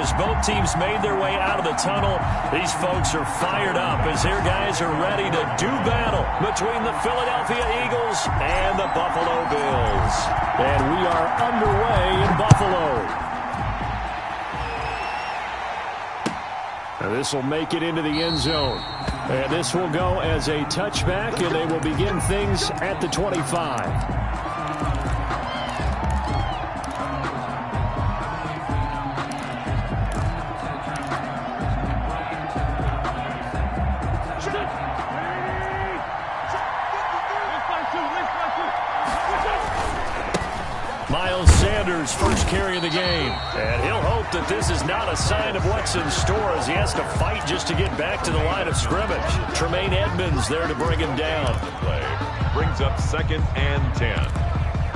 as both teams made their way out of the tunnel, these folks are fired up as their guys are ready to do battle between the Philadelphia Eagles and the Buffalo Bills. And we are underway in Buffalo. Now this will make it into the end zone. And this will go as a touchback, and they will begin things at the 25. First carry of the game. And he'll hope that this is not a sign of what's in store as he has to fight just to get back to the line of scrimmage. Tremaine Edmonds there to bring him down. The play brings up 2nd and 10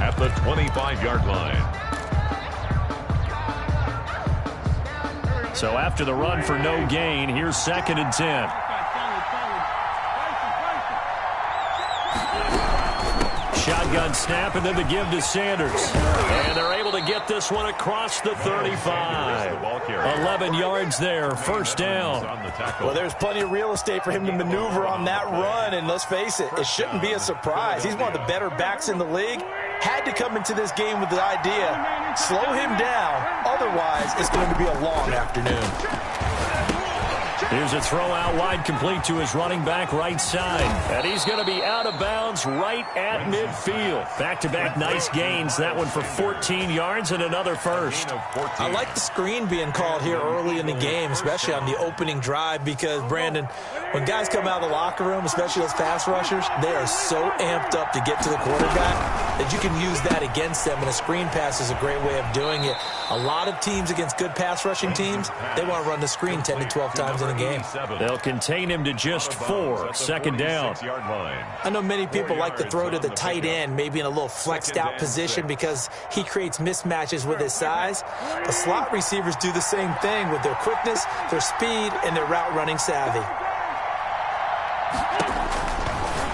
at the 25-yard line. So after the run for no gain, here's 2nd and 10. Shotgun snap, and then the give to Sanders. And they're able to get this one across the 35. 11 yards there, first down. Well, there's plenty of real estate for him to maneuver on that run, and let's face it, it shouldn't be a surprise. He's one of the better backs in the league. Had to come into this game with the idea, slow him down, otherwise it's going to be a long afternoon. Here's a throw out wide, complete to his running back right side. And he's going to be out of bounds right at midfield. Back-to-back nice gains. That one for 14 yards and another first. I like the screen being called here early in the game, especially on the opening drive, because, Brandon, when guys come out of the locker room, especially those pass rushers, they are so amped up to get to the quarterback that you can use that against them, and a screen pass is a great way of doing it. A lot of teams against good pass rushing teams, they want to run the screen 10 to 12 times in a game. They'll contain him to just 4. 2nd down. I know many people like to throw to the tight end, maybe in a little flexed out position because he creates mismatches with his size. But slot receivers do the same thing with their quickness, their speed, and their route running savvy.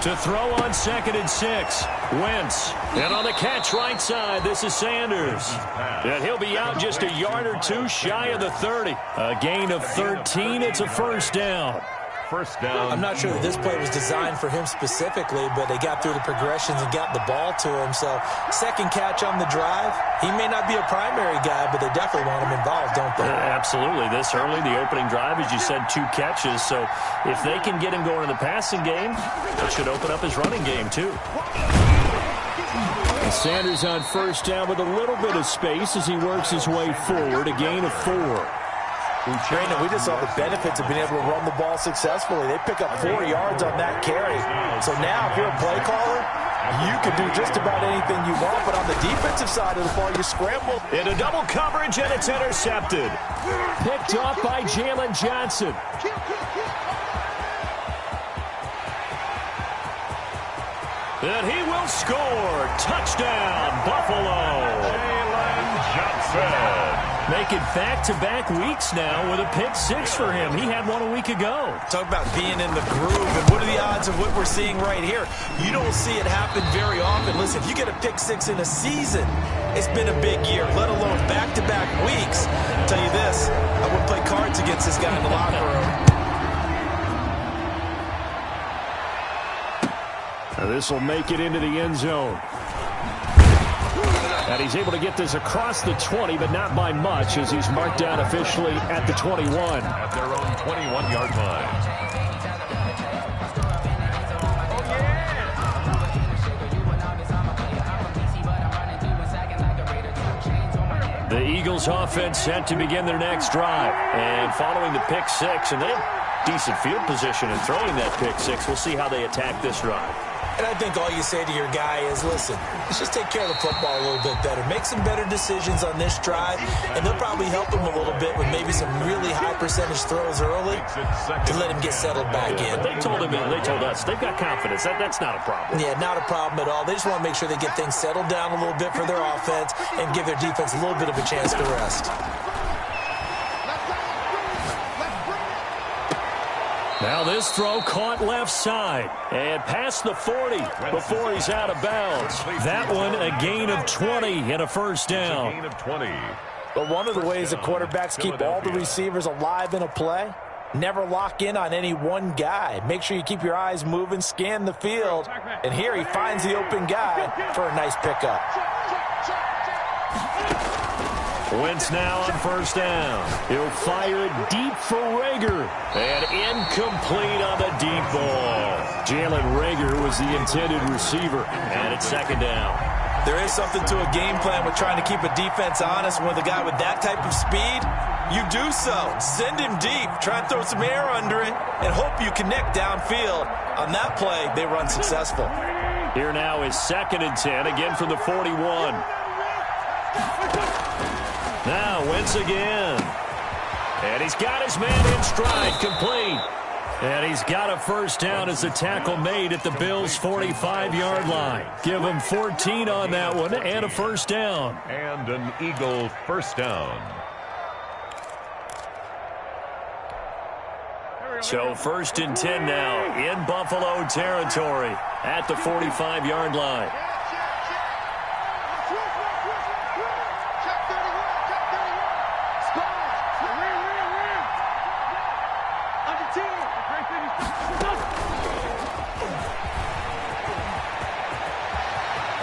To throw on 2nd and 6. Wentz. And on the catch right side, this is Sanders. And he'll be out just a yard or two shy of the 30. A gain of 13. It's a first down. First down. I'm not sure that this play was designed for him specifically, but they got through the progressions and got the ball to him. So, second catch on the drive. He may not be a primary guy, but they definitely want him involved, don't they? Absolutely. This early, the opening drive, as you said, 2 catches. So, if they can get him going in the passing game, that should open up his running game, too. Sanders on first down with a little bit of space as he works his way forward. A gain of 4. Brandon, we just saw the benefits of being able to run the ball successfully. They pick up 4 yards on that carry. So now, if you're a play caller, you can do just about anything you want. But on the defensive side of the ball, you scramble. Into double coverage, and it's intercepted. Picked off by Jalen Johnson. And he will score. Touchdown, Buffalo. Jalen Johnson. Making back-to-back weeks now with a pick 6 for him. He had one a week ago. Talk about being in the groove, and what are the odds of what we're seeing right here? You don't see it happen very often. Listen, if you get a pick 6 in a season, it's been a big year, let alone back-to-back weeks. I'll tell you this, I wouldn't play cards against this guy in the locker room. Now this will make it into the end zone. And he's able to get this across the 20, but not by much, as he's marked down officially at the 21. At their own 21-yard line. The Eagles offense set to begin their next drive. And following the pick 6, and they have decent field position in throwing that pick 6. We'll see how they attack this drive. And I think all you say to your guy is, listen, let's just take care of the football a little bit better. Make some better decisions on this drive, and they'll probably help him a little bit with maybe some really high percentage throws early to let him get settled back in. They told us, they've got confidence. That's not a problem. Yeah, not a problem at all. They just want to make sure they get things settled down a little bit for their offense and give their defense a little bit of a chance to rest. Now this throw caught left side and past the 40 before he's out of bounds. That one a gain of 20 and a first down. A gain of 20. But one of the ways that quarterbacks keep all the receivers alive in a play, never lock in on any one guy. Make sure you keep your eyes moving, scan the field. And here he finds the open guy for a nice pickup. Wentz now on first down. He'll fire it deep for Rager. And incomplete on the deep ball. Jalen Rager was the intended receiver. And it's second down. There is something to a game plan with trying to keep a defense honest. With a guy with that type of speed, you do so. Send him deep. Try and throw some air under it and hope you connect downfield. On that play, they run successful. Here now is 2nd and 10, again from the 41. Now Wentz again. And he's got his man in stride, complete. And he's got a first down as the tackle made at the Bills' 45-yard line. Give him 14 on that one and a first down. And an Eagle first down. So 1st and 10 now in Buffalo territory at the 45-yard line.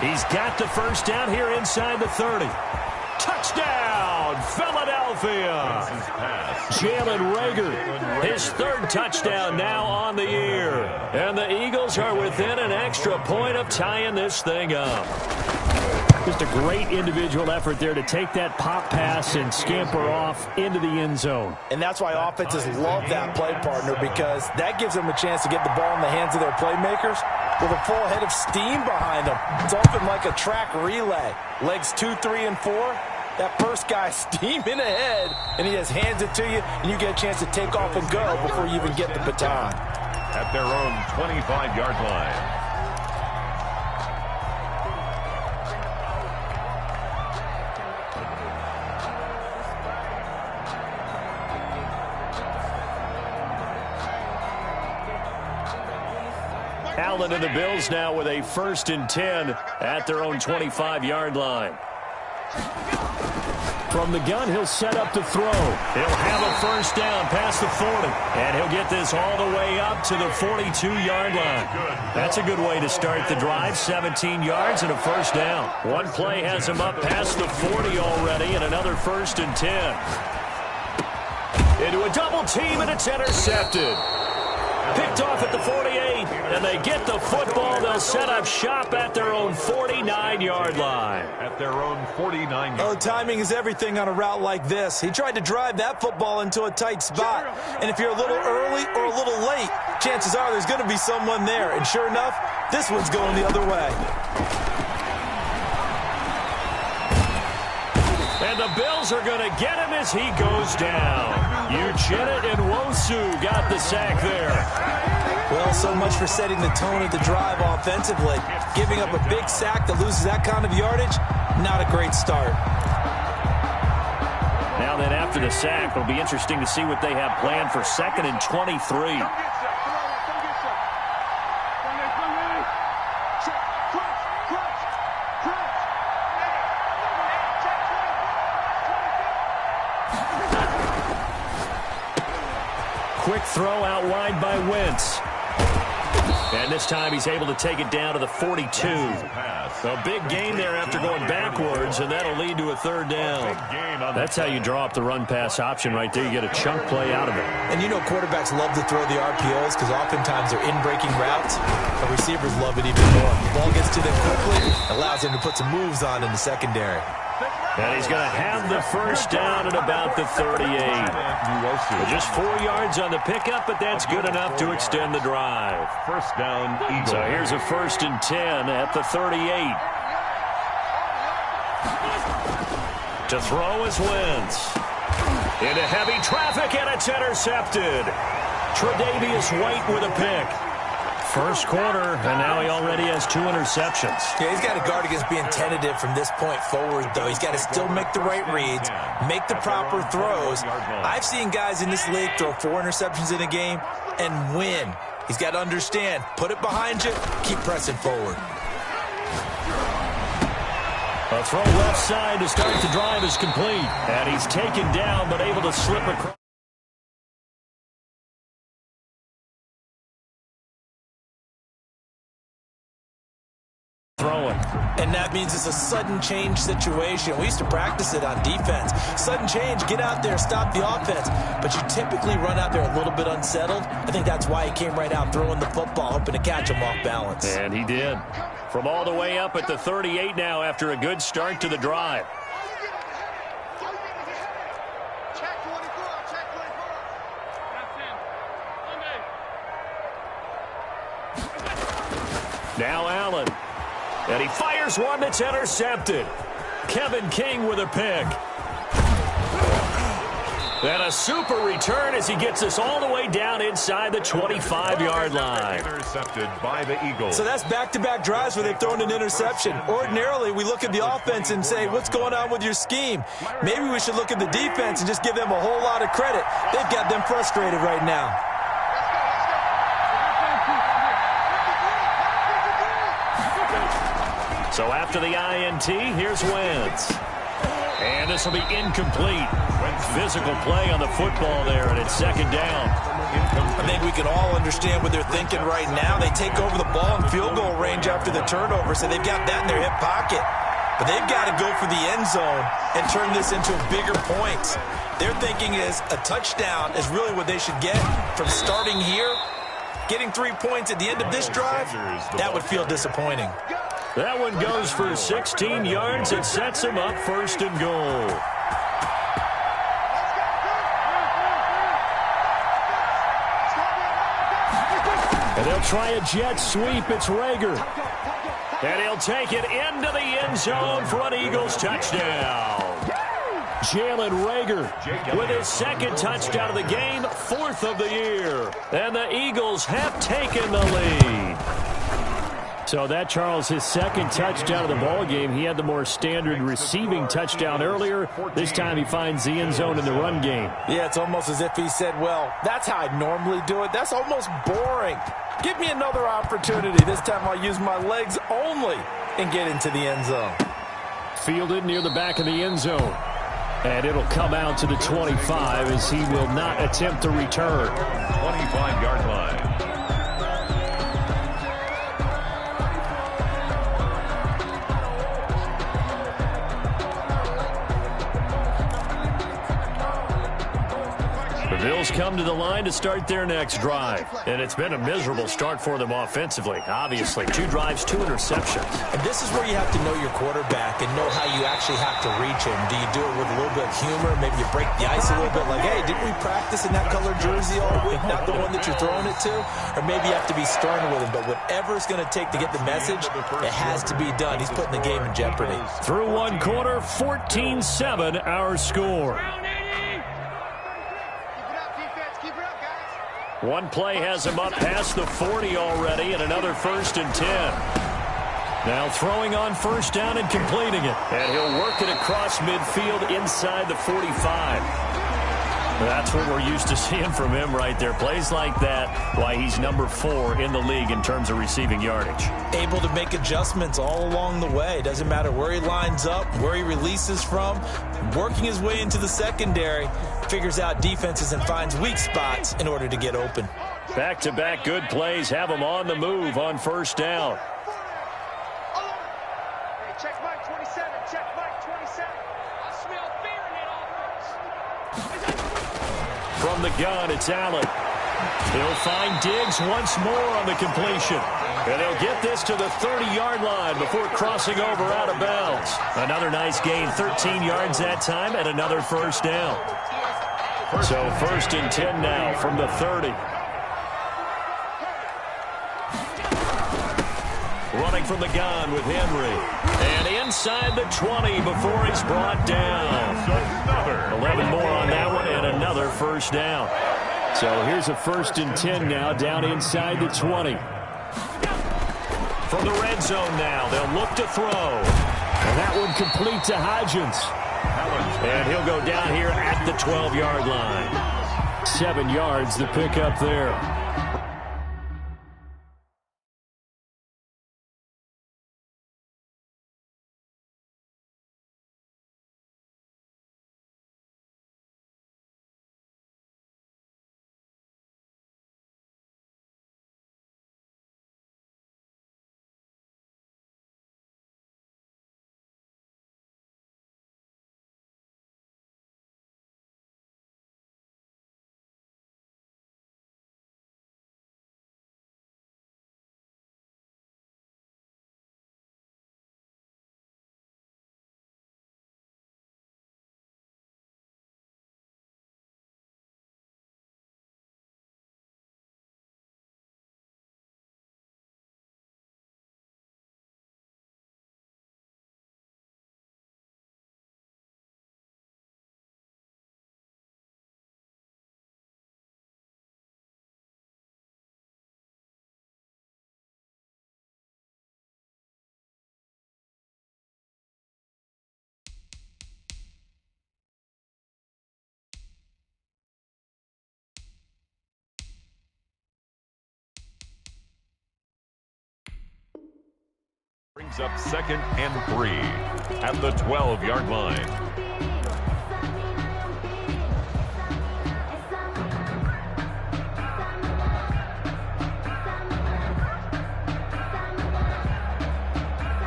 He's got the first down here inside the 30. Touchdown, Philadelphia. Jalen Rager, his 3rd touchdown now on the year. And the Eagles are within an extra point of tying this thing up. Just a great individual effort there to take that pop pass and scamper off into the end zone. And that's why offenses love that play partner, because that gives them a chance to get the ball in the hands of their playmakers with a full head of steam behind them. It's often like a track relay. Legs 2, 3, and 4. That first guy steaming ahead, and he just hands it to you, and you get a chance to take off and go before you even get the baton. At their own 25-yard line. Allen and the Bills now with a 1st and 10 at their own 25-yard line. From the gun, he'll set up to throw. He'll have a first down past the 40. And he'll get this all the way up to the 42-yard line. That's a good way to start the drive. 17 yards and a first down. One play has him up past the 40 already, and another 1st and 10. Into a double team, and it's intercepted. Picked off at the 48, and they get the football. They'll set up shop at their own 49-yard line. At their own 49-yard line. Oh, timing is everything on a route like this. He tried to drive that football into a tight spot. And if you're a little early or a little late, chances are there's going to be someone there. And sure enough, this one's going the other way. And the Bills are going to get him as he goes down. Uchenna and Nwosu got the sack there. Well, so much for setting the tone of the drive offensively. Giving up a big sack that loses that kind of yardage, not a great start. Now then, after the sack, it'll be interesting to see what they have planned for 2nd and 23. Quick throw out wide by Wentz. And this time he's able to take it down to the 42. A big gain there after going backwards, and that'll lead to a 3rd down. That's how you draw up the run-pass option right there. You get a chunk play out of it. And you know quarterbacks love to throw the RPOs because oftentimes they're in-breaking routes. But receivers love it even more. The ball gets to them quickly, allows them to put some moves on in the secondary. And he's going to have the first down at about the 38. Just 4 yards on the pickup, but that's good enough to extend the drive. First down, Eagles. So here's a 1st and 10 at the 38. To throw is Wentz. Into heavy traffic, and it's intercepted. Tre'Davious White with a pick. First quarter, and now he already has 2 interceptions. Yeah, he's got to guard against being tentative from this point forward, though. He's got to still make the right reads, make the proper throws. I've seen guys in this league throw 4 interceptions in a game and win. He's got to understand, put it behind you, keep pressing forward. A throw left side to start the drive is complete. And he's taken down but able to slip across. Throwing. And that means it's a sudden change situation. We used to practice it on defense. Sudden change, get out there, stop the offense. But you typically run out there a little bit unsettled. I think that's why he came right out throwing the football, hoping to catch him off balance. And he did. From all the way up at the 38 now after a good start to the drive. Now Allen. And he fires one that's intercepted. Kevin King with a pick. And a super return as he gets us all the way down inside the 25-yard line. Intercepted by the Eagles. So that's back-to-back drives where they've thrown an interception. Ordinarily, we look at the offense and say, what's going on with your scheme? Maybe we should look at the defense and just give them a whole lot of credit. They've got them frustrated right now. So after the INT, here's Wentz. And this will be incomplete. Physical play on the football there, and it's second down. I think we can all understand what they're thinking right now. They take over the ball in field goal range after the turnover, so they've got that in their hip pocket. But they've got to go for the end zone and turn this into bigger points. Their thinking is a touchdown is really what they should get from starting here. Getting 3 points at the end of this drive, that would feel disappointing. That one goes for 16 yards. It sets him up first and goal. And they'll try a jet sweep. It's Rager. And he'll take it into the end zone for an Eagles touchdown. Jalen Rager with his second touchdown of the game, fourth of the year. And the Eagles have taken the lead. So that, Charles, his second touchdown of the ball game. He had the more standard receiving touchdown earlier. This time he finds the end zone in the run game. Yeah, it's almost as if he said, well, that's how I normally do it. That's almost boring. Give me another opportunity. This time I'll use my legs only and get into the end zone. Fielded near the back of the end zone. And it'll come out to the 25 as he will not attempt to return. 25-yard line. The Bills come to the line to start their next drive. And it's been a miserable start for them offensively. Obviously, 2 drives, 2 interceptions. And this is where you have to know your quarterback and know how you actually have to reach him. Do you do it with a little bit of humor? Maybe you break the ice a little bit like, hey, didn't we practice in that colored jersey all week? Not the one that you're throwing it to? Or maybe you have to be stern with him. But whatever it's going to take to get the message, it has to be done. He's putting the game in jeopardy. Through one quarter, 14-7 our score. One play has him up past the 40 already, and another 1st and 10. Now throwing on first down and completing it. And he'll work it across midfield inside the 45. That's what we're used to seeing from him right there. Plays like that, why he's number 4 in the league in terms of receiving yardage. Able to make adjustments all along the way. Doesn't matter where he lines up, where he releases from. Working his way into the secondary, figures out defenses and finds weak spots in order to get open. Back-to-back good plays have him on the move on first down. Check Mike 27. Check Mike 27. I smell fear in that offense. From the gun, it's Allen. He'll find Diggs once more on the completion. And he'll get this to the 30-yard line before crossing over out of bounds. Another nice gain, 13 yards that time, and another first down. So 1st and 10 now from the 30. Running from the gun with Henry. And inside the 20 before he's brought down. 11 more on that one and another first down. So here's a 1st and 10 now down inside the 20. From the red zone now, they'll look to throw. And that one complete to Hodgins. And he'll go down here at the 12-yard line. 7 yards the pickup there. brings up 2nd and 3 at the 12-yard line.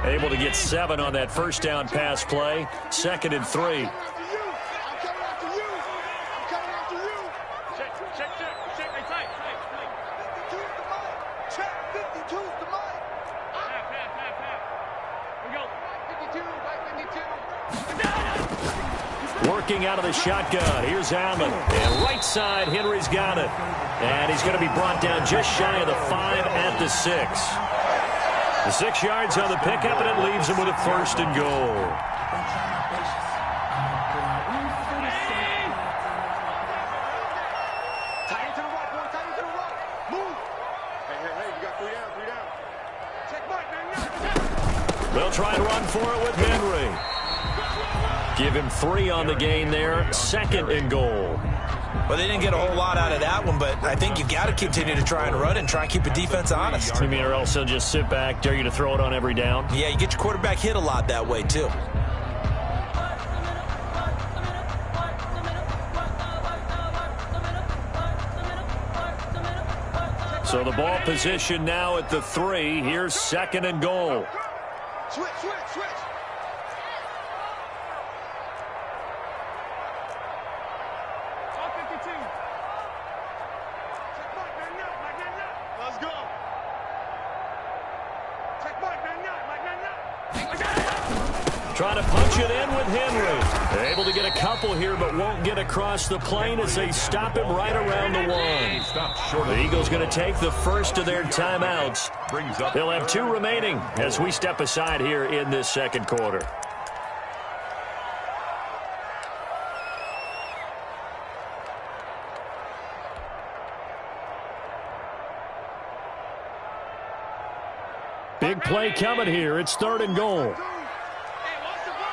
Able to get 7 on that first down pass play. 2nd and 3. Working out of the shotgun. Here's Allen. And right side, Henry's got it. And he's going to be brought down just shy of the 5 at the 6. The 6 yards on the pickup, and it leaves him with a 1st and goal. Tight into the right, boy. Tight into the right. Move. Hey, you got 3 down. Check Mike, man. They'll try and run for it with Henry. Give him 3 on the gain there. 2nd and goal. Well, they didn't get a whole lot out of that one, but I think you got to continue to try and run and try and keep the defense honest. You mean or else he'll just sit back, dare you to throw it on every down? Yeah, you get your quarterback hit a lot that way, too. So the ball position now at the 3. Here's 2nd and goal. Switch. Let's go. Trying to punch it in with Henry. They're able to get a couple here, but won't get across the plane as they stop him right around the 1. The Eagles going to take the first of their timeouts. They'll have 2 remaining as we step aside here in this 2nd quarter. Big play coming here. It's 3rd and goal. Hey, watch the ball.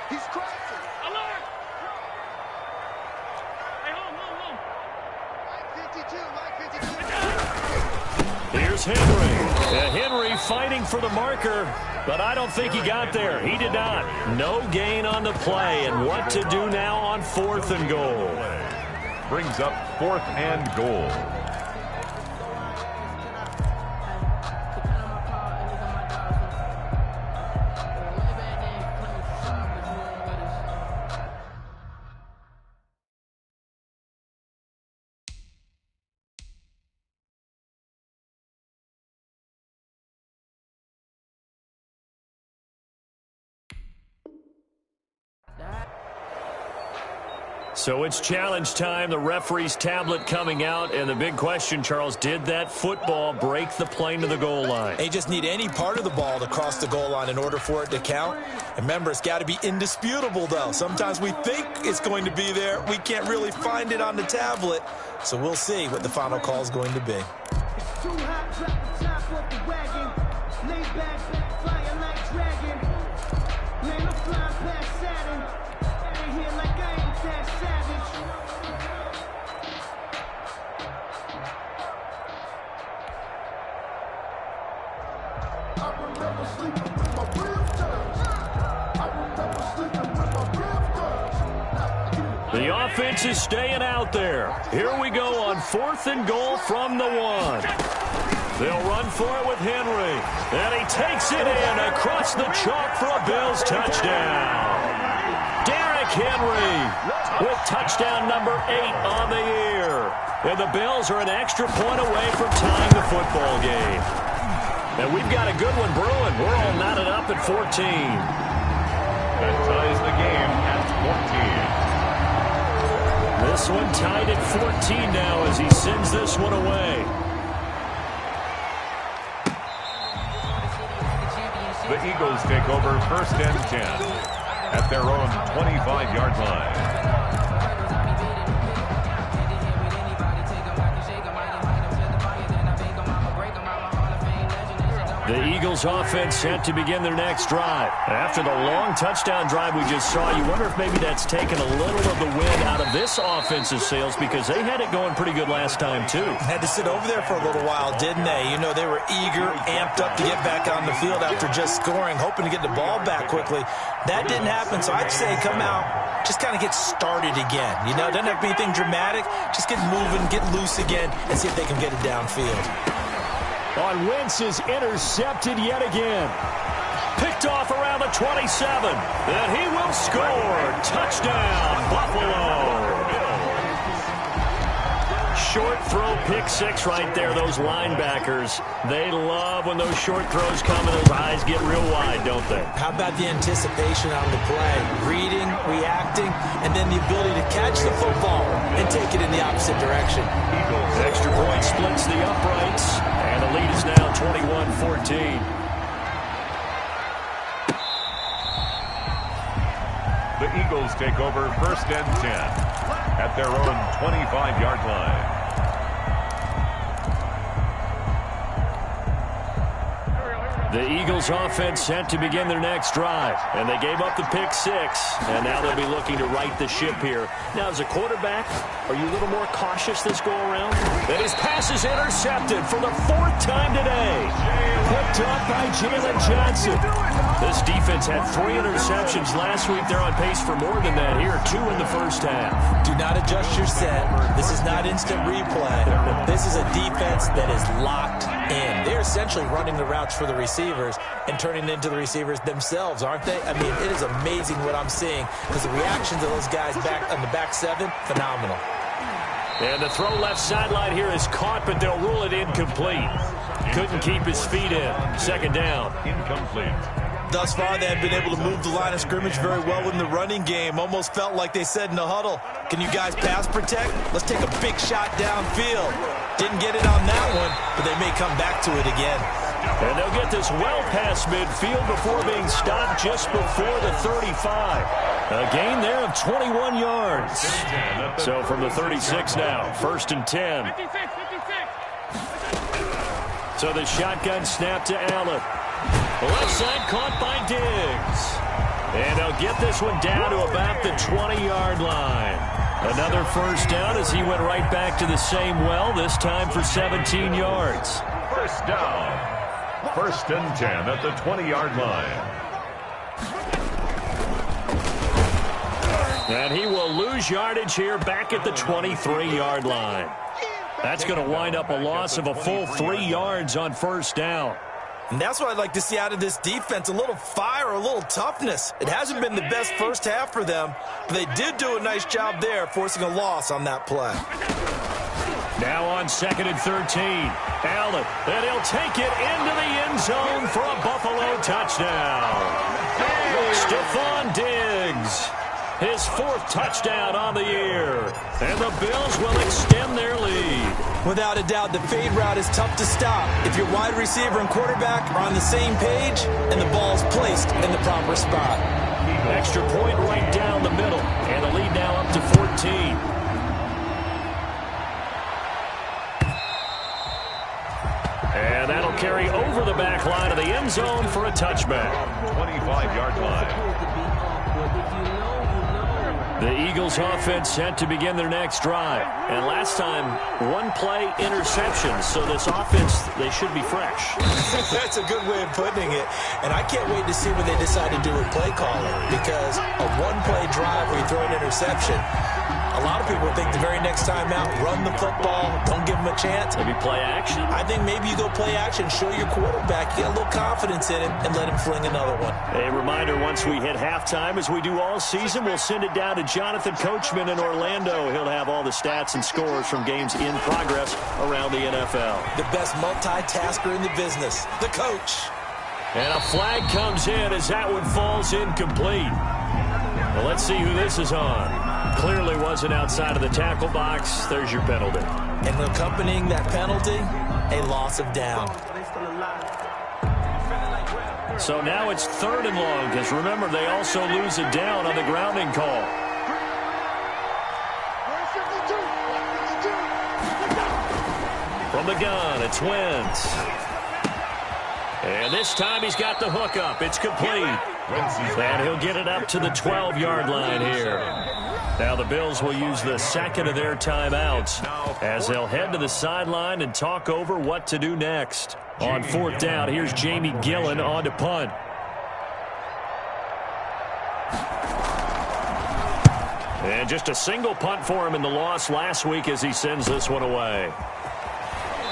He's crashing. Alert. Hey, home. Mike 52. Here's Henry. Henry fighting for the marker, but I don't think he got there. He did not. No gain on the play, and what to do now on 4th and goal. Brings up 4th and goal. So it's challenge time. The referee's tablet coming out. And the big question, Charles, did that football break the plane to the goal line? They just need any part of the ball to cross the goal line in order for it to count. And remember, it's got to be indisputable, though. Sometimes we think it's going to be there. We can't really find it on the tablet. So we'll see what the final call is going to be. It's too hot, drop the top off the wagon. Lay back, flying like dragon. Man, I'm flying past Saturn. Out of here like I ain't that savage. I remember sleeping with my ribs touched. I remember sleeping with my ribs touched. The offense is staying out there. Here we go on 4th and goal from the 1. They'll run for it with Henry. And he takes it in across the chalk for a Bills touchdown. Derrick Henry with touchdown number 8 on the year. And the Bills are an extra point away from tying the football game. And we've got a good one brewing. We're all knotted up at 14. That ties the game at 14. This one tied at 14 now as he sends this one away. The Eagles take over 1st and 10 at their own 25-yard line. The Eagles offense set to begin their next drive. After the long touchdown drive we just saw, you wonder if maybe that's taken a little of the wind out of this offense's sails because they had it going pretty good last time too. Had to sit over there for a little while, didn't they? You know, they were eager, amped up to get back on the field after just scoring, hoping to get the ball back quickly. That didn't happen, so I'd say come out, just kind of get started again. You know, doesn't have to be anything dramatic. Just get moving, get loose again, and see if they can get it downfield. On Wentz is intercepted yet again. Picked off around the 27. And he will score. Touchdown, Buffalo. Short throw, pick six right there. Those linebackers, they love when those short throws come and those eyes get real wide, don't they? How about the anticipation on the play? Reading, reacting, and then the ability to catch the football and take it in the opposite direction. Extra point splits the uprights, and the lead is now 21-14. The Eagles take over 1st and 10 at their own 25-yard line. The Eagles offense set to begin their next drive, and they gave up the pick six, and now they'll be looking to right the ship here. Now, as a quarterback, are you a little more cautious this go-around? And his pass is intercepted for the 4th time today. Picked up by Jalen Johnson. This defense had 3 interceptions last week. They're on pace for more than that here, 2 in the first half. Do not adjust your set. This is not instant replay. This is a defense that is locked in. They're essentially running the routes for the receivers and turning it into the receivers themselves, aren't they? I mean, it is amazing what I'm seeing because the reactions of those guys back on the back 7, phenomenal. And the throw left sideline here is caught, but they'll rule it incomplete. Couldn't keep his feet in. 2nd down. Incomplete. Thus far, they have been able to move the line of scrimmage very well in the running game. Almost felt like they said in the huddle, can you guys pass protect? Let's take a big shot downfield. Didn't get it on that one, but they may come back to it again. And they'll get this well past midfield before being stopped just before the 35. A gain there of 21 yards. So from the 36 now, 1st and 10. So the shotgun snap to Allen. Left side caught by Diggs. And they'll get this one down to about the 20-yard line. Another 1st down as he went right back to the same well, this time for 17 yards. 1st down. 1st and 10 at the 20-yard line. And he will lose yardage here back at the 23-yard line. That's going to wind up a loss of a full 3 yards on 1st down. And that's what I'd like to see out of this defense, a little fire, a little toughness. It hasn't been the best first half for them, but they did do a nice job there, forcing a loss on that play. Now on 2nd and 13, Allen, and he'll take it into the end zone for a Buffalo touchdown. Stephon Diggs, his 4th touchdown on the year, and the Bills will extend their lead. Without a doubt, the fade route is tough to stop if your wide receiver and quarterback are on the same page and the ball's placed in the proper spot. Extra point right down the middle, and the lead now up to 14. And that'll carry over the back line of the end zone for a touchback. 25-yard line. The Eagles offense set to begin their next drive. And last time, 1-play interception. So this offense, they should be fresh. That's a good way of putting it. And I can't wait to see what they decide to do with play calling. Because a 1-play drive where you throw an interception, a lot of people think the very next time out, run the football, don't give them a chance. Maybe play action? I think maybe you go play action, show your quarterback, you get a little confidence in him, and let him fling another one. A reminder, once we hit halftime, as we do all season, we'll send it down to Jonathan Coachman in Orlando. He'll have all the stats and scores from games in progress around the NFL. The best multitasker in the business, the coach. And a flag comes in as that one falls incomplete. Well, let's see who this is on. Clearly wasn't outside of the tackle box. There's your penalty. And accompanying that penalty, a loss of down. So now it's 3rd and long, because remember, they also lose a down on the grounding call. From the gun, it's Wentz. And this time he's got the hook up. It's complete. And he'll get it up to the 12-yard line here. Now the Bills will use the second of their timeouts as they'll head to the sideline and talk over what to do next. On fourth down, here's Jamie Gillen on to punt. And just a single punt for him in the loss last week as he sends this one away.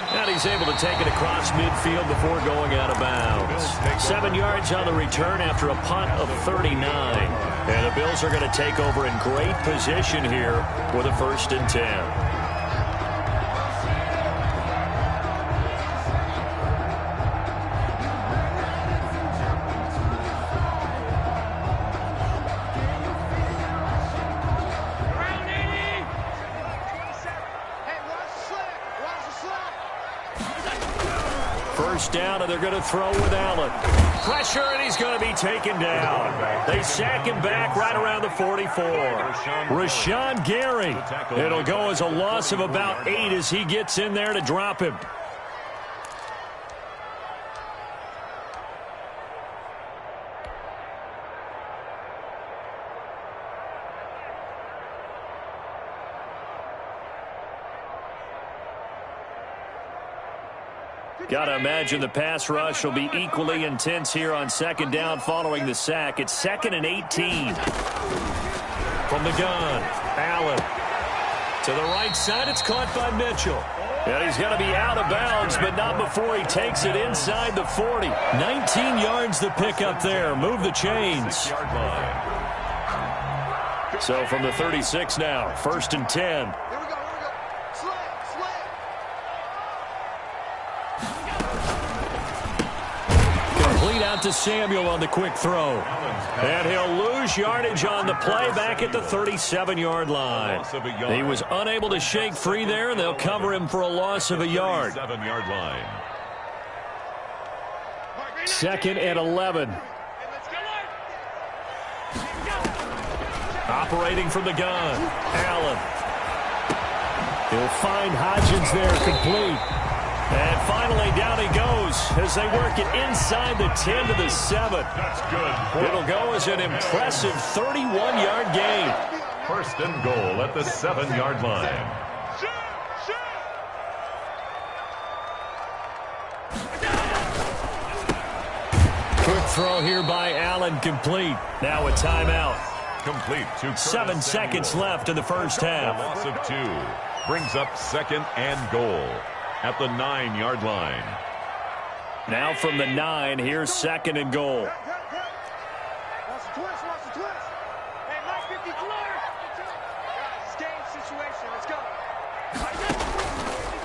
And he's able to take it across midfield before going out of bounds. 7 yards on the return after a punt of 39. And the Bills are going to take over in great position here with a 1st and 10. Down, and they're going to throw with Allen. Pressure, and he's going to be taken down. They sack him back right around the 44. Rashawn Gary. It'll go as a loss of about 8 as he gets in there to drop him. Got to imagine the pass rush will be equally intense here on 2nd down following the sack. It's 2nd and 18. From the gun, Allen. To the right side, it's caught by Mitchell. And he's going to be out of bounds, but not before he takes it inside the 40. 19 yards to pick up there. Move the chains. So from the 36 now, 1st and 10. Out to Samuel on the quick throw. And he'll lose yardage on the play back at the 37-yard line. He was unable to shake free there, and they'll cover him for a loss of a yard. 7-yard line. 2nd and 11. Operating from the gun, Allen. He'll find Hodgins there, complete. And finally, down he goes as they work it inside the 10 to the 7. That's good. It'll go as an impressive 31-yard gain. 1st and goal at the 7-yard line. Quick throw here by Allen, complete. Now a timeout. Complete to 7 seconds left in the first half. Loss of 2 brings up 2nd and goal at the 9-yard line. Now from the 9, here's 2nd and goal.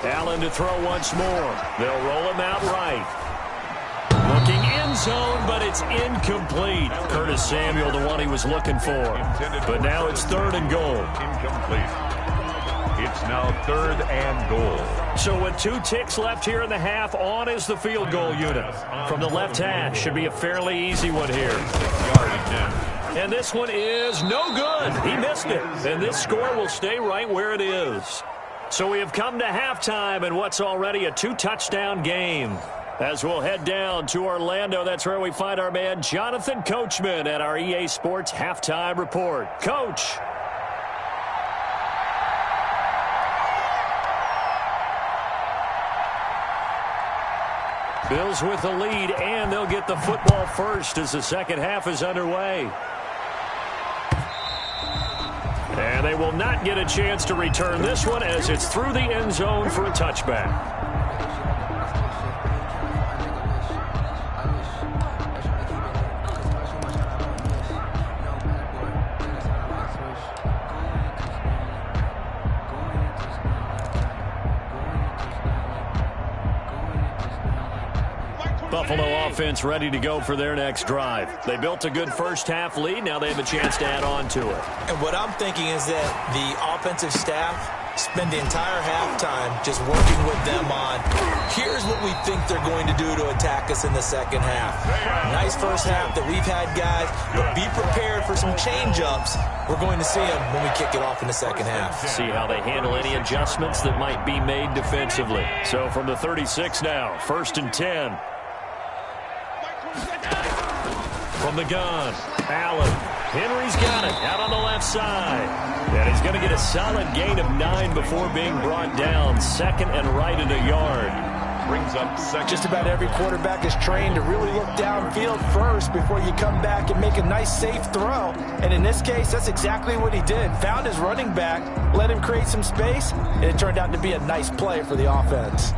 Allen to throw once more. They'll roll him out right. Looking end zone, but it's incomplete. Curtis Samuel, the one he was looking for. But now it's 3rd and goal. Incomplete. It's now 3rd and goal. So with 2 ticks left here in the half, on is the field goal unit. From the left hash, should be a fairly easy one here. 6-yard attempt. And this one is no good. He missed it. And this score will stay right where it is. So we have come to halftime in what's already a 2-touchdown game. As we'll head down to Orlando, that's where we find our man Jonathan Coachman at our EA Sports Halftime Report. Coach. Bills with the lead, and they'll get the football first as the second half is underway. And they will not get a chance to return this one as it's through the end zone for a touchback. Buffalo offense ready to go for their next drive. They built a good first half lead. Now they have a chance to add on to it. And what I'm thinking is that the offensive staff spend the entire halftime just working with them on, here's what we think they're going to do to attack us in the second half. Nice first half that we've had, guys, but be prepared for some change-ups. We're going to see them when we kick it off in the second half. See how they handle any adjustments that might be made defensively. So from the 36 now, 1st and 10. From the gun, Allen. Henry's got it out on the left side. And he's going to get a solid gain of 9 before being brought down. Second and right in a yard. Brings up second. Just about every quarterback is trained to really look downfield first before you come back and make a nice, safe throw. And in this case, that's exactly what he did. Found his running back, let him create some space, and it turned out to be a nice play for the offense.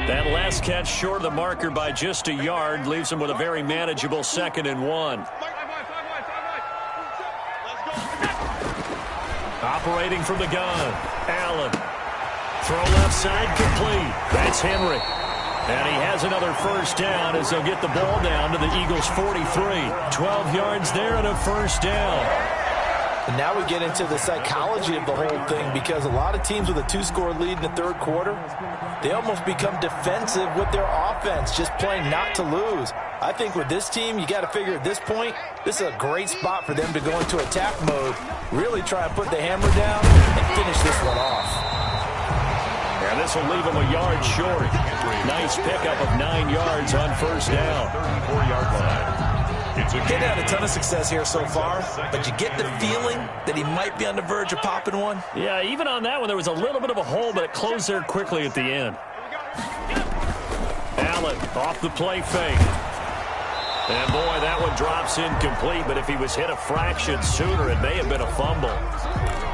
That last catch short of the marker by just a yard leaves him with a very manageable 2nd and 1. Operating from the gun, Allen. Throw left side complete. That's Henry. And he has another first down as they'll get the ball down to the Eagles' 43. 12 yards there and a first down. And now we get into the psychology of the whole thing, because a lot of teams with a 2-score lead in the third quarter, they almost become defensive with their offense, just playing not to lose. I think with this team, you got to figure at this point, this is a great spot for them to go into attack mode, really try and put the hammer down and finish this one off. And this will leave him a yard short. Nice pickup of 9 yards on first down. 34-yard line. He'd had a ton of success here so far, but you get the feeling that he might be on the verge of popping one. Yeah, even on that one, there was a little bit of a hole, but it closed there quickly at the end. Allen off the play fake. And, boy, that one drops incomplete, but if he was hit a fraction sooner, it may have been a fumble.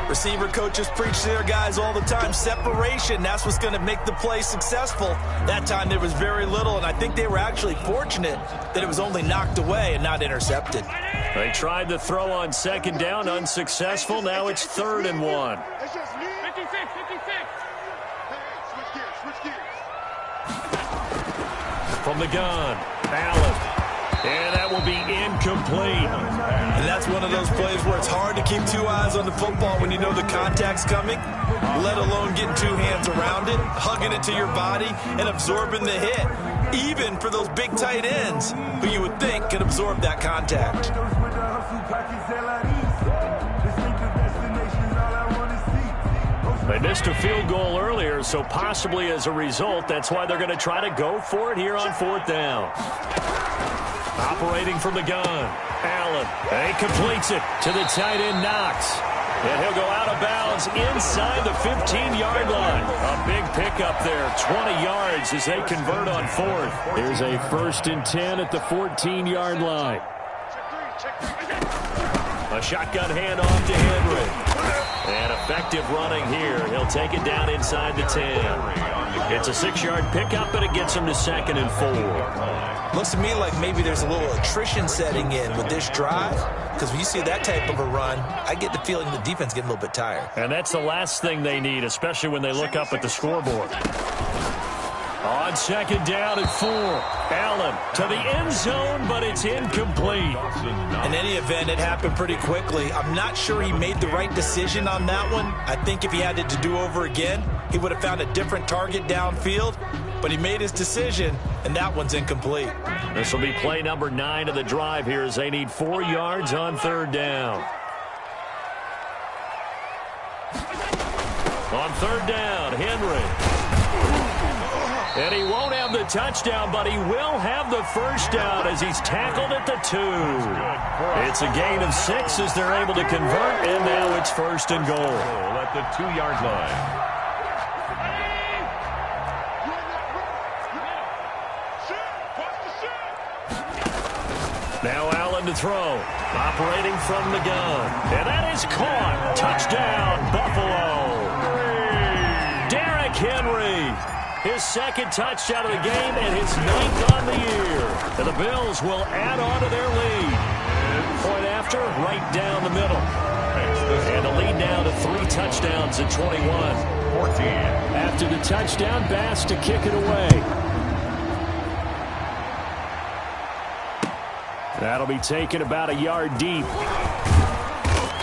Receiver coaches preach to their guys all the time. Separation, that's what's going to make the play successful. That time there was very little, and I think they were actually fortunate that it was only knocked away and not intercepted. They tried to throw on 2nd down, unsuccessful. Now it's 3rd and 1. It's just me. 56. Switch gears. From the gun, Allen. And that will be incomplete. And that's one of those plays where it's hard to keep 2 eyes on the football when you know the contact's coming, let alone getting 2 hands around it, hugging it to your body, and absorbing the hit. Even for those big tight ends who you would think could absorb that contact. They missed a field goal earlier, so possibly as a result, that's why they're going to try to go for it here on 4th down. Operating from the gun, Allen. And he completes it to the tight end, Knox. And he'll go out of bounds inside the 15-yard line. A big pickup there, 20 yards as they convert on 4th. Here's a 1st and 10 at the 14-yard line. A shotgun handoff to Henry. And effective running here. He'll take it down inside the 10. It's a 6-yard pickup, but it gets him to 2nd and 4. Looks to me like maybe there's a little attrition setting in with this drive, because when you see that type of a run, I get the feeling the defense getting a little bit tired. And that's the last thing they need, especially when they look up at the scoreboard. On 2nd down and 4. Allen to the end zone, but it's incomplete. In any event, it happened pretty quickly. I'm not sure he made the right decision on that one. I think if he had it to do over again, he would have found a different target downfield. But he made his decision, and that one's incomplete. This will be play number 9 of the drive here as they need 4 yards on 3rd down. On 3rd down, Henry. And he won't have the touchdown, but he will have the first down as he's tackled at the 2. It's a gain of 6 as they're able to convert, and now it's 1st and goal. At the 2-yard line. Now Allen to throw, operating from the gun. And that is caught. Touchdown, Buffalo. Derrick Henry, his 2nd touchdown of the game and his 9th on the year. And the Bills will add on to their lead. Point after, right down the middle. And the lead now to 3 touchdowns at 21. 14. After the touchdown, Bass to kick it away. That'll be taken about a yard deep.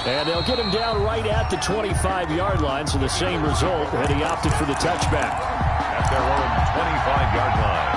And they'll get him down right at the 25-yard line, so the same result, and he opted for the touchback. At their own 25-yard line.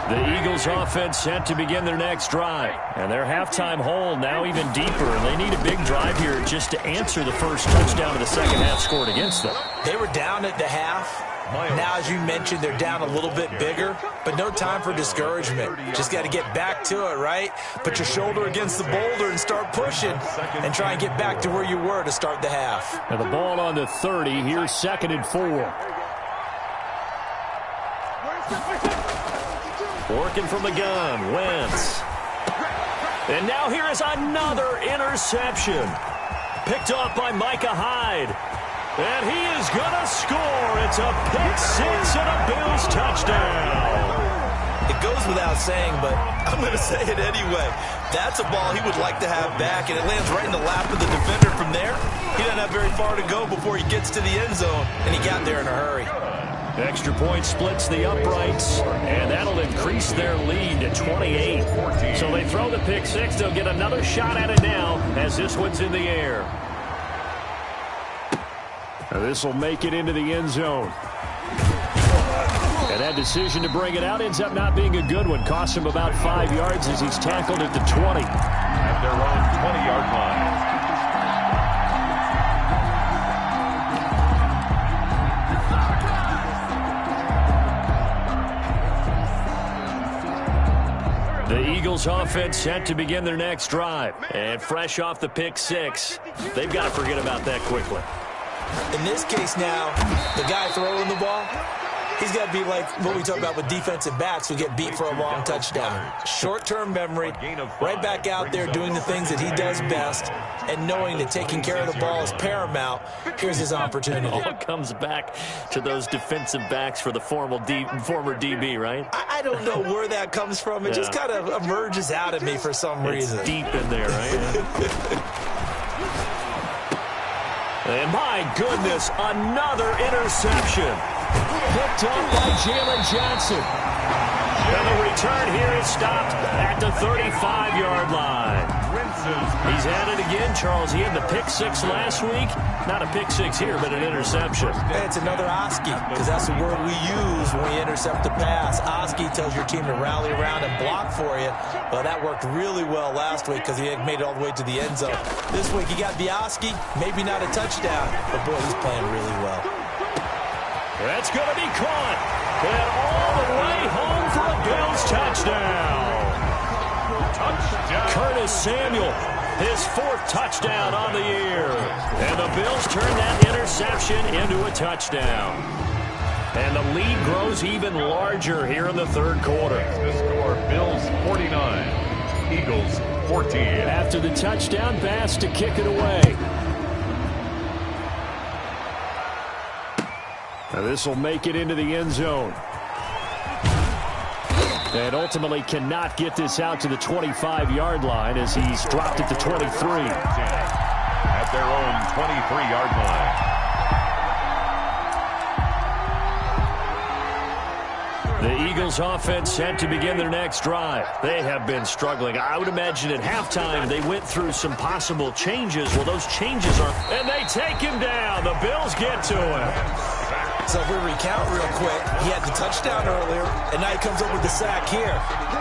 The Eagles offense set to begin their next drive. And their halftime hole now even deeper. And they need a big drive here just to answer the first touchdown of the second half scored against them. They were down at the half. Now, as you mentioned, they're down a little bit bigger, but no time for discouragement. Just got to get back to it, right? Put your shoulder against the boulder and start pushing and try and get back to where you were to start the half. And the ball on the 30. Here's 2nd and 4. Working from the gun, Wentz. And now here is another interception. Picked off by Micah Hyde. And he is going to score. It's a pick-6 and a Bills touchdown. It goes without saying, but I'm going to say it anyway. That's a ball he would like to have back, and it lands right in the lap of the defender from there. He doesn't have very far to go before he gets to the end zone, and he got there in a hurry. Extra point splits the uprights, and that'll increase their lead to 28. So they throw the pick-6. They'll get another shot at it now as this one's in the air. This will make it into the end zone. And that decision to bring it out ends up not being a good one. Costs him about 5 yards as he's tackled at the 20. At their own 20-yard line. The Eagles offense set to begin their next drive. And fresh off the pick-6, they've got to forget about that quickly. In this case now, the guy throwing the ball, he's got to be like what we talk about with defensive backs who get beat for a long touchdown. Short-term memory, right back out there doing the things that he does best, and knowing that taking care of the ball is paramount. Here's his opportunity. It all comes back to those defensive backs for the former DB, right? I don't know where that comes from. It just kind of emerges out of me for some reason. It's deep in there, right? And my goodness, another interception. Picked up by Jalen Johnson. And the return here is stopped at the 35-yard line. He's had it again, Charles. He had the pick-6 last week. Not a pick-6 here, but an interception. It's another Oski, because that's the word we use when we intercept a pass. Oski tells your team to rally around and block for you. Well, that worked really well last week because he had made it all the way to the end zone. This week, he got the Oski, maybe not a touchdown, but boy, he's playing really well. That's going to be caught. And all the way home for a Bills touchdown. Curtis Samuel, his 4th touchdown on the year. And the Bills turn that interception into a touchdown. And the lead grows even larger here in the 3rd quarter. The score, Bills 49, Eagles 14. After the touchdown pass to kick it away. Now this will make it into the end zone. And ultimately cannot get this out to the 25-yard line as he's dropped at the 23. At their own 23-yard line. The Eagles offense set to begin their next drive. They have been struggling. I would imagine at halftime they went through some possible changes. Well, those changes are... And they take him down. The Bills get to him. So if we recount real quick, he had the touchdown earlier, and now he comes up with the sack here.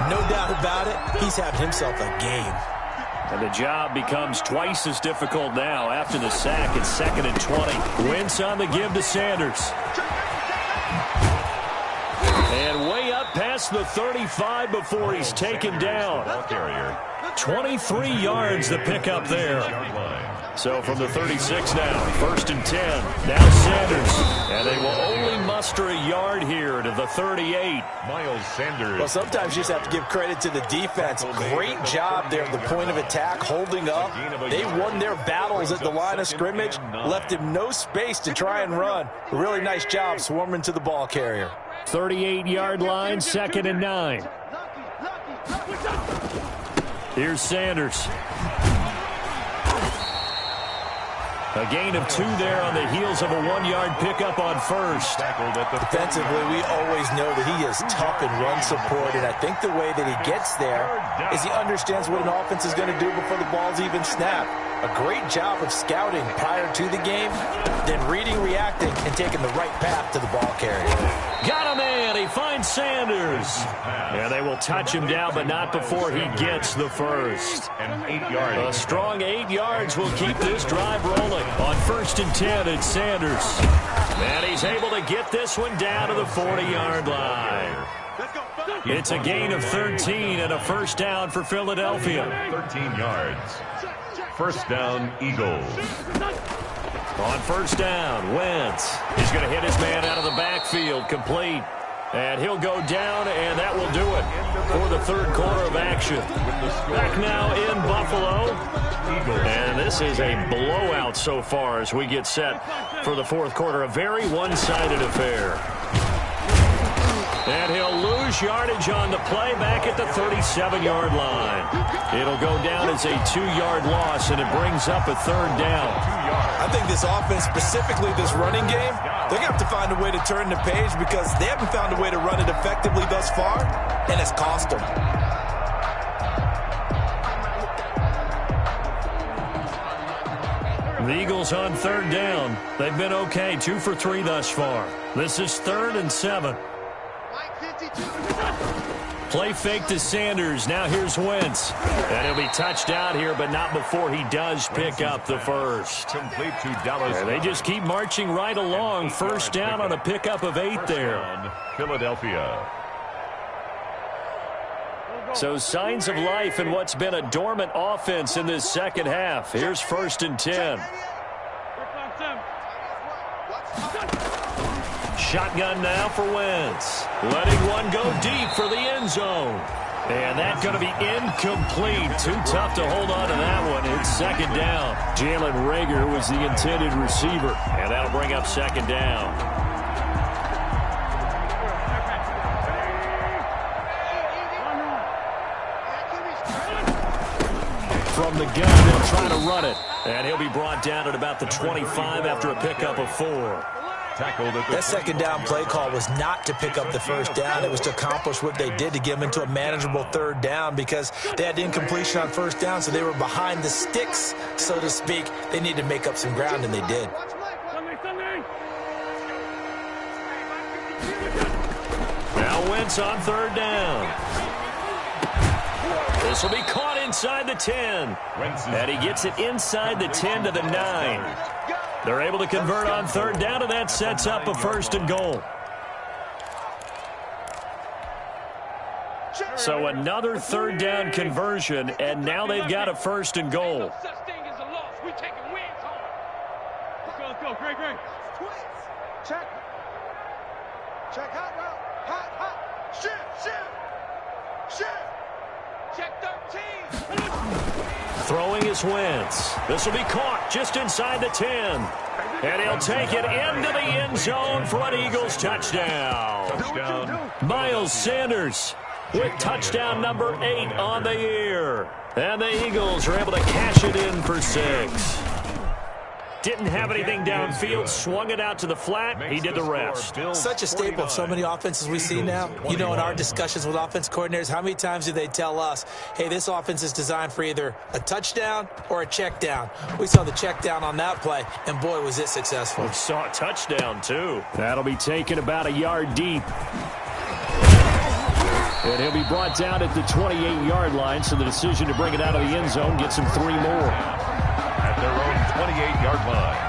No doubt about it, he's having himself a game. And the job becomes twice as difficult now after the sack. It's 2nd and 20. Wentz on the give to Sanders. And way up past the 35 before he's taken down. 23 yards the pickup there. So from the 36 now, 1st and 10. Now Sanders. And they will only muster a yard here to the 38. Miles Sanders. Well, sometimes you just have to give credit to the defense. Great job there at the point of attack, holding up. They won their battles at the line of scrimmage, left him no space to try and run. A really nice job swarming to the ball carrier. 38-yard line, 2nd and 9. Here's Sanders. A gain of 2 there on the heels of a 1-yard pickup on first. Defensively, we always know that he is tough in run support, and I think the way that he gets there is he understands what an offense is going to do before the ball's even snapped. A great job of scouting prior to the game, then reading, reacting, and taking the right path to the ball carrier. Got a man. He finds Sanders. And they will touch him down, but not before he gets the first. And 8 yards. A strong 8 yards will keep this drive rolling. On 1st and 10, it's Sanders. And he's able to get this one down to the 40-yard line. It's a gain of 13 and a first down for Philadelphia. 13 yards. First down, Eagles. On first down, Wentz. He's going to hit his man out of the backfield, complete. And he'll go down, and that will do it for the third quarter of action. Back now in Buffalo. And this is a blowout so far as we get set for the fourth quarter. A very one-sided affair. And he'll lose yardage on the play back at the 37-yard line. It'll go down as a 2-yard loss, and it brings up a third down. I think this offense, specifically this running game, they're going to have to find a way to turn the page because they haven't found a way to run it effectively thus far, and it's cost them. The Eagles on third down. They've been okay, 2 for 3 thus far. This is 3rd and 7. Play fake to Sanders. Now here's Wentz. And he'll be touched out here, but not before he does pick up the first. Complete to Dallas. And they just keep marching right along. First down on a pickup of 8 there. Philadelphia. So signs of life in what's been a dormant offense in this second half. Here's 1st and 10. Shotgun now for Wentz. Letting one go deep for the end zone. And that's going to be incomplete. Too tough to hold on to that one. It's second down. Jalen Reagor was the intended receiver. And that'll bring up second down. From the gun, they'll try to run it. And he'll be brought down at about the 25 after a pickup of 4. That second down play call was not to pick up the first down. It was to accomplish what they did to get them into a manageable third down because they had incompletion on first down, so they were behind the sticks, so to speak. They needed to make up some ground, and they did. Now Wentz on third down. This will be caught inside the 10. And he gets it inside the 10 to the 9. They're able to convert on third down, and that sets up a 1st and goal. So another third down conversion, and now they've got a 1st and goal. Check. Check hot route. Hot. Shift. Check 13. Throwing is Wentz. This will be caught just inside the 10. And he'll take it into the end zone for an Eagles touchdown. Miles Sanders with touchdown number 8 on the year. And the Eagles are able to cash it in for 6. Didn't have anything downfield, swung it out to the flat. He did the rest. Such a staple of so many offenses we see now. You know, in our discussions with offense coordinators, how many times do they tell us, hey, this offense is designed for either a touchdown or a check down? We saw the check down on that play, and boy, was it successful. We saw a touchdown, too. That'll be taken about a yard deep. And he'll be brought down at the 28-yard line, so the decision to bring it out of the end zone gets him 3 more. At their own 28-yard line.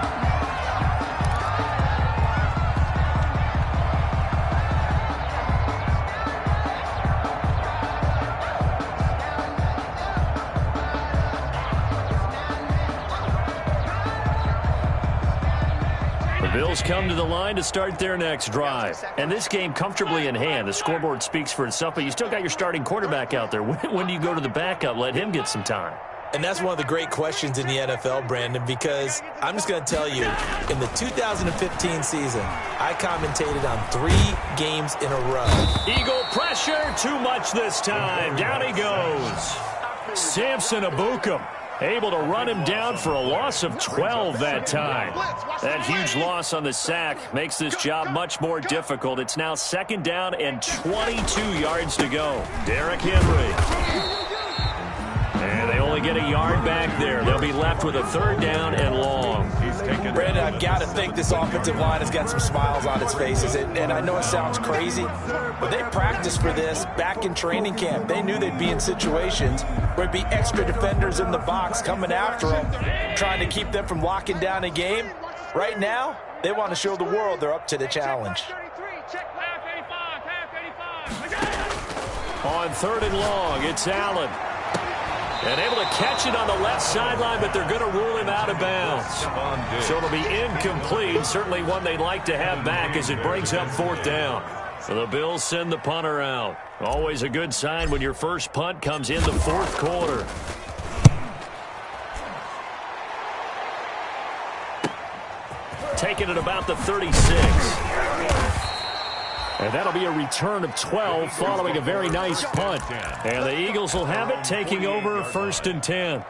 The Bills come to the line to start their next drive. And this game comfortably in hand. The scoreboard speaks for itself, but you still got your starting quarterback out there. When do you go to the backup? Let him get some time. And that's one of the great questions in the NFL, Brandon, because I'm just going to tell you, in the 2015 season, I commentated on 3 games in a row. Eagle pressure, too much this time. Down he goes. Samson Abukum able to run him down for a loss of 12 that time. That huge loss on the sack makes this job much more difficult. It's now 2nd down and 22 yards to go. Derrick Henry. And they only get a yard back there. They'll be left with a 3rd down and long. Brandon, I've got to think this offensive line has got some smiles on its faces. And I know it sounds crazy, but they practiced for this back in training camp. They knew they'd be in situations where there'd be extra defenders in the box coming after them, trying to keep them from locking down a game. Right now, they want to show the world they're up to the challenge. On 3rd and long, it's Allen. And able to catch it on the left sideline, but they're going to rule him out of bounds. So it'll be incomplete. Certainly one they'd like to have back as it brings up 4th down. So the Bills send the punter out. Always a good sign when your first punt comes in the 4th quarter. Taking it about the 36. And that'll be a return of 12 following a very nice punt. And the Eagles will have it, taking over 1st and 10.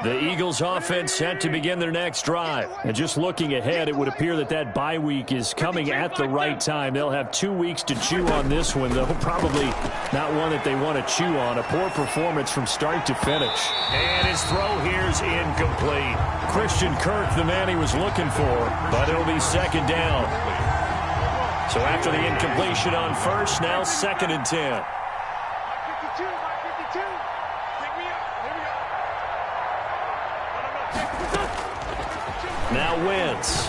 The Eagles offense set to begin their next drive. And just looking ahead, it would appear that bye week is coming at the right time. They'll have 2 weeks to chew on this one, though probably not one that they want to chew on. A poor performance from start to finish. And his throw here's incomplete. Christian Kirk, the man he was looking for, but it'll be 2nd down. So after the incompletion on 1st, now 2nd and 10. Now Wentz.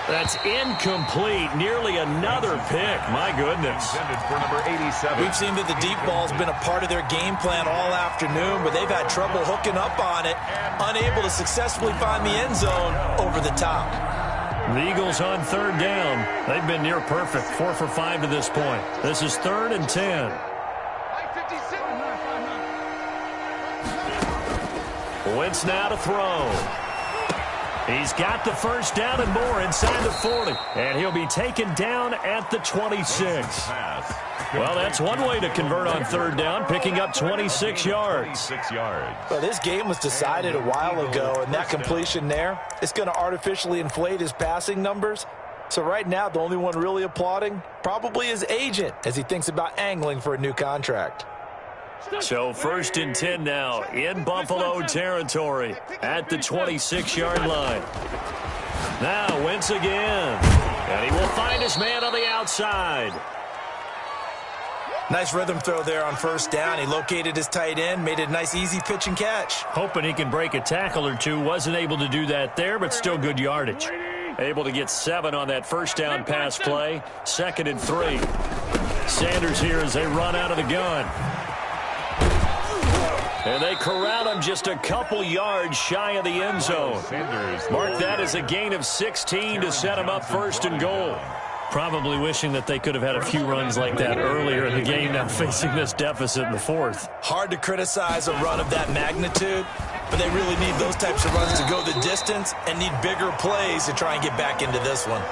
That's incomplete. Nearly another pick. My goodness. For number 87. We've seen that the deep ball's been a part of their game plan all afternoon, but they've had trouble hooking up on it, unable to successfully find the end zone over the top. The Eagles on 3rd down. They've been near perfect. 4 for 5 to this point. This is 3rd and 10. Wentz now to throw. He's got the 1st down and more inside the 40. And he'll be taken down at the 26. Well, that's one way to convert on 3rd down, picking up 26 yards. Well, this game was decided a while ago, and that completion there, it's going to artificially inflate his passing numbers. So right now, the only one really applauding probably his agent as he thinks about angling for a new contract. So 1st and 10 now in Buffalo territory at the 26-yard line. Now Wentz again. And he will find his man on the outside. Nice rhythm throw there on 1st down. He located his tight end, made it a nice easy pitch and catch. Hoping he can break a tackle or two. Wasn't able to do that there, but still good yardage. Able to get 7 on that 1st down pass play. 2nd and 3. Sanders here as they run out of the gun. And they corral him just a couple yards shy of the end zone. Mark that as a gain of 16 to set him up 1st and goal. Probably wishing that they could have had a few runs like that earlier in the game, now facing this deficit in the 4th. Hard to criticize a run of that magnitude, but they really need those types of runs to go the distance and need bigger plays to try and get back into this one.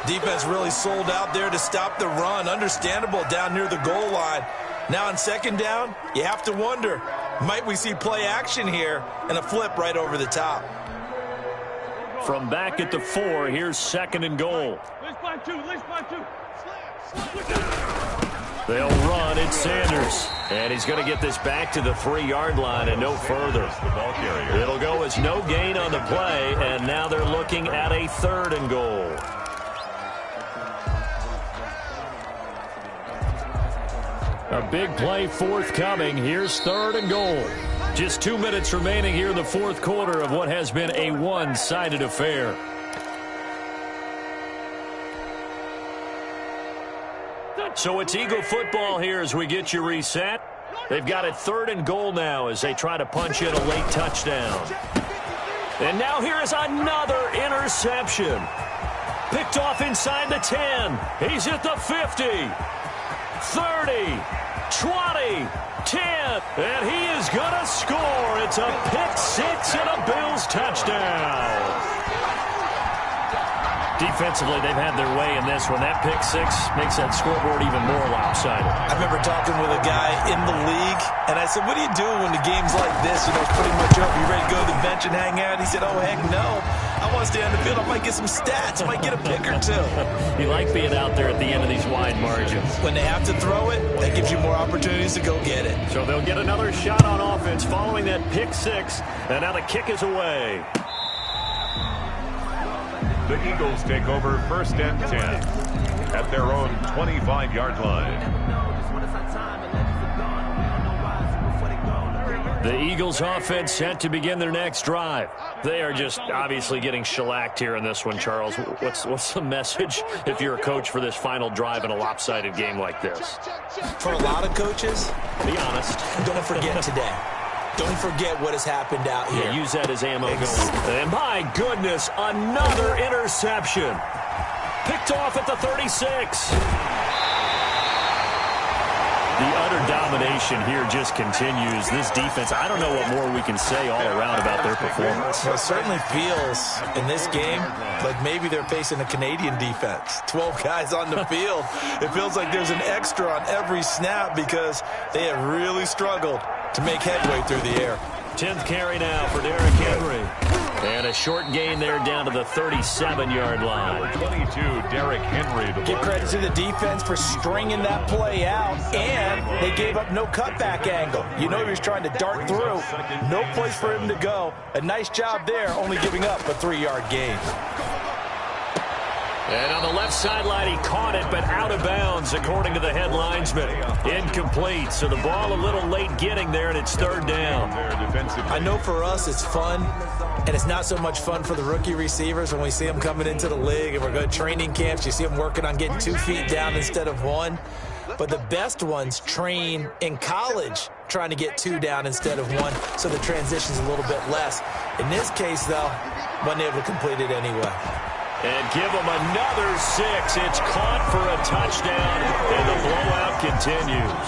Defense really sold out there to stop the run. Understandable down near the goal line. Now on 2nd down, you have to wonder, might we see play action here and a flip right over the top? From back at the 4, here's 2nd and goal. They'll run. It's Sanders. And he's going to get this back to the 3-yard line and no further. It'll go as no gain on the play, and now they're looking at a 3rd and goal. A big play forthcoming. Here's 3rd and goal. Just 2 minutes remaining here in the 4th quarter of what has been a one-sided affair. So it's Eagle football here as we get you reset. They've got a 3rd and goal now as they try to punch in a late touchdown. And now here is another interception. Picked off inside the 10. He's at the 50. 30. 20, 10, and he is going to score. It's a pick 6 and a Bills touchdown. Defensively, they've had their way in this one. That pick 6 makes that scoreboard even more lopsided. I remember talking with a guy in the league, and I said, what do you do when the game's like this? You know, it's pretty much up. You ready to go to the bench and hang out? He said, oh, heck no. I want to stay on the field. I might get some stats. I might get a pick or two. You like being out there at the end of these wide margins. When they have to throw it, that gives you more opportunities to go get it. So they'll get another shot on offense following that pick six. And now the kick is away. The Eagles take over 1st and 10 at their own 25-yard line. The Eagles offense set to begin their next drive. They are just obviously getting shellacked here in this one, Charles. What's the message if you're a coach for this final drive in a lopsided game like this? For a lot of coaches, be honest, don't forget today. Don't forget what has happened out here. Yeah, use that as ammo going. And my goodness, another interception. Picked off at the 36. The utter domination here just continues. This defense, I don't know what more we can say all around about their performance. Well, it certainly feels in this game like maybe they're facing a Canadian defense. 12 guys on the field. It feels like there's an extra on every snap because they have really struggled to make headway through the air. 10th carry now for Derrick Henry. And a short gain there down to the 37-yard line. 22, Derrick Henry. Give credit to the defense for stringing that play out, and they gave up no cutback angle. You know he was trying to dart through. No place for him to go. A nice job there, only giving up a 3-yard gain. And on the left sideline, he caught it, but out of bounds, according to the head linesman. Incomplete, so the ball a little late getting there, and it's 3rd down. I know for us it's fun, and it's not so much fun for the rookie receivers when we see them coming into the league, and we're going to training camps. You see them working on getting 2 feet down instead of 1. But the best ones train in college trying to get 2 down instead of 1, so the transition's a little bit less. In this case, though, wasn't able to complete it anyway. And give them another 6. It's caught for a touchdown, and the blowout continues.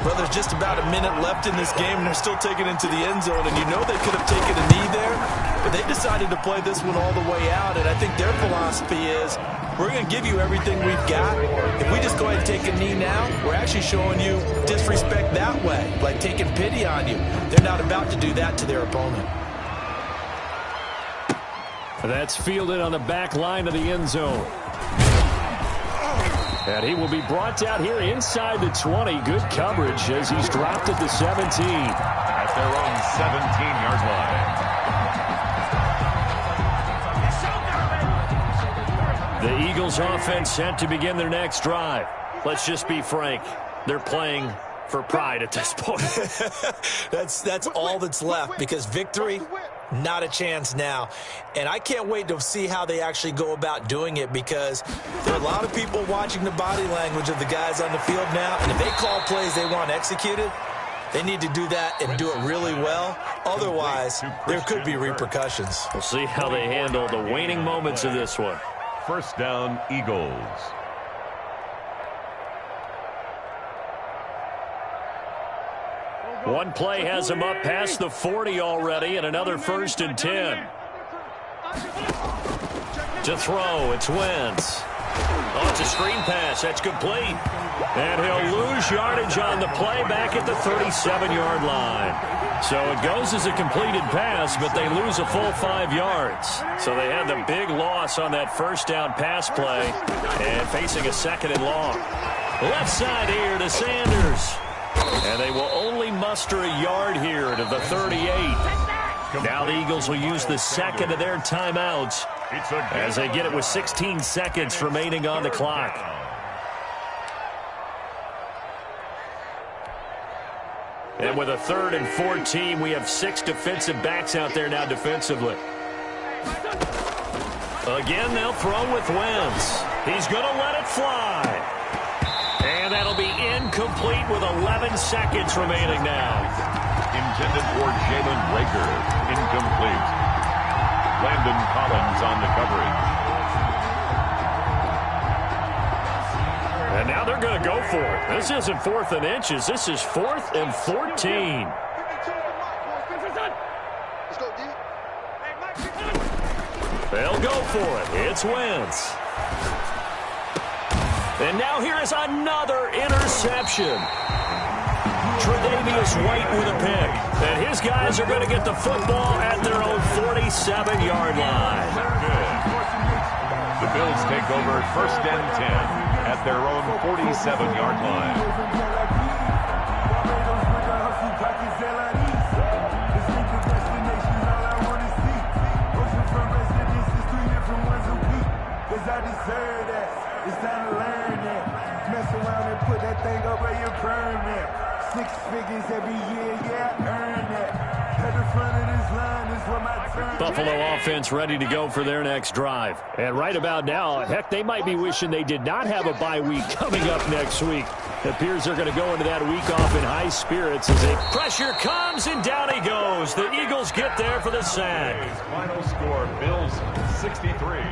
Well, there's just about a minute left in this game, and they're still taking it into the end zone. And you know they could have taken a knee there, but they decided to play this one all the way out. And I think their philosophy is, we're going to give you everything we've got. If we just go ahead and take a knee now, we're actually showing you disrespect that way, like taking pity on you. They're not about to do that to their opponent. That's fielded on the back line of the end zone. And he will be brought down here inside the 20. Good coverage as he's dropped at the 17. At their own 17-yard line. The Eagles offense set to begin their next drive. Let's just be frank. They're playing for pride at this point. That's all that's left, because victory, not a chance now. And I can't wait to see how they actually go about doing it, because there are a lot of people watching the body language of the guys on the field now, and if they call plays they want executed, they need to do that and do it really well. Otherwise, there could be repercussions. We'll see how they handle the waning moments of this one. 1st down, Eagles. One play has him up past the 40 already, and another 1st and 10. To throw, it's Wentz. Oh, it's a screen pass. That's complete. And he'll lose yardage on the play back at the 37-yard line. So it goes as a completed pass, but they lose a full 5 yards. So they had the big loss on that 1st down pass play, and facing a 2nd and long. Left side here to Sanders. And they will only muster a yard here to the 38. Now the Eagles will use the 2nd of their timeouts as they get it with 16 seconds remaining on the clock. And with a 3rd and 14, we have 6 defensive backs out there now defensively. Again, they'll throw with Wentz. He's going to let it fly. And that'll be incomplete with 11 seconds remaining now. Intended for Jalen Rager. Incomplete. Landon Collins on the coverage. And now they're going to go for it. This isn't 4th and inches. This is 4th and 14. They'll go for it. It's Wentz. And now here is another interception. Tre'Davious White with a pick. And his guys are going to get the football at their own 47-yard line. Good. The Bills take over 1st and 10 at their own 47-yard line. I deserve that. It's time to learn that. Mess around and put that thing up where you burn that. 6 figures every year, yeah, earn that. At the front of this line is where my turn. Buffalo offense ready to go for their next drive. And right about now, heck, they might be wishing they did not have a bye week coming up next week. It appears they're going to go into that week off in high spirits as a pressure comes and down he goes. The Eagles get there for the sack. Final score, Bills 63.